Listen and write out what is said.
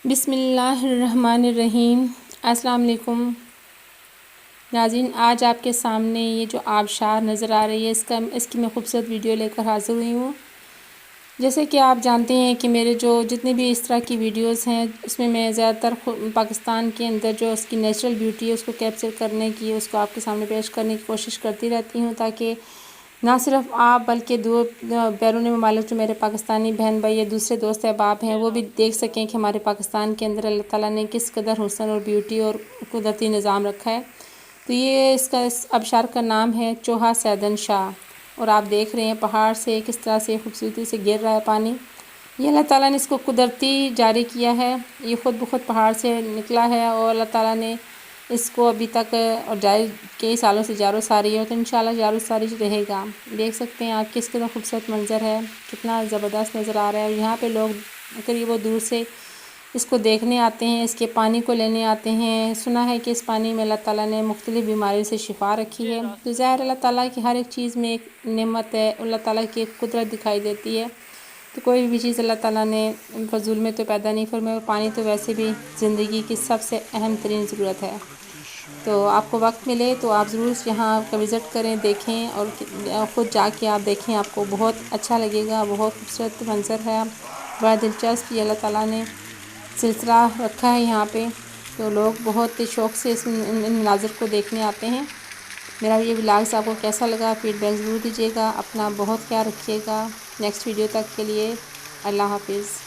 بسم اللہ الرحمن الرحیم۔ السلام علیکم ناظرین، آج آپ کے سامنے یہ جو آبشار نظر آ رہی ہے اس کی میں خوبصورت ویڈیو لے کر حاضر ہوئی ہوں۔ جیسے کہ آپ جانتے ہیں کہ میرے جو جتنے بھی اس طرح کی ویڈیوز ہیں اس میں زیادہ تر پاکستان کے اندر جو اس کی نیچرل بیوٹی ہے اس کو کیپچر کرنے کی، اس کو آپ کے سامنے پیش کرنے کی کوشش کرتی رہتی ہوں، تاکہ نہ صرف آپ بلکہ بیرون ممالک جو میرے پاکستانی بہن بھائی یا دوسرے دوست احباب ہیں وہ بھی دیکھ سکیں کہ ہمارے پاکستان کے اندر اللہ تعالیٰ نے کس قدر حسن اور بیوٹی اور قدرتی نظام رکھا ہے۔ تو یہ اس آبشار کا نام ہے چوہا سیدن شاہ، اور آپ دیکھ رہے ہیں پہاڑ سے کس طرح سے خوبصورتی سے گر رہا ہے پانی۔ یہ اللہ تعالیٰ نے اس کو قدرتی جاری کیا ہے، یہ خود بخود پہاڑ سے نکلا ہے، اور اللہ تعالیٰ نے اس کو ابھی تک اور کئی سالوں سے جارو ساری ہے، تو انشاءاللہ جارو ساری رہے گا۔ دیکھ سکتے ہیں آپ کس قدر خوبصورت منظر ہے، کتنا زبردست نظر آ رہا ہے، اور یہاں پہ لوگ قریب و دور سے اس کو دیکھنے آتے ہیں، اس کے پانی کو لینے آتے ہیں۔ سنا ہے کہ اس پانی میں اللہ تعالیٰ نے مختلف بیماریوں سے شفا رکھی ہے۔ تو ظاہر اللہ تعالیٰ کی ہر ایک چیز میں ایک نعمت ہے، اللہ تعالیٰ کی ایک قدرت دکھائی دیتی ہے۔ تو کوئی بھی چیز اللہ تعالیٰ نے فضول میں تو پیدا نہیں فرمائی، اور پانی تو ویسے بھی زندگی کی سب سے اہم ترین ضرورت ہے۔ تو آپ کو وقت ملے تو آپ ضرور یہاں کا وزٹ کریں، دیکھیں، اور خود جا کے آپ دیکھیں، آپ کو بہت اچھا لگے گا۔ بہت خوبصورت منظر ہے، بڑا دلچسپ یہ اللہ تعالیٰ نے سلسلہ رکھا ہے یہاں پہ، تو لوگ بہت شوق سے ان مناظر کو دیکھنے آتے ہیں۔ میرا یہ ولاگز آپ کو کیسا لگا فیڈ بیک ضرور دیجیے گا، اپنا بہت خیال رکھیے گا۔ نیکسٹ ویڈیو تک کے لیے اللہ حافظ۔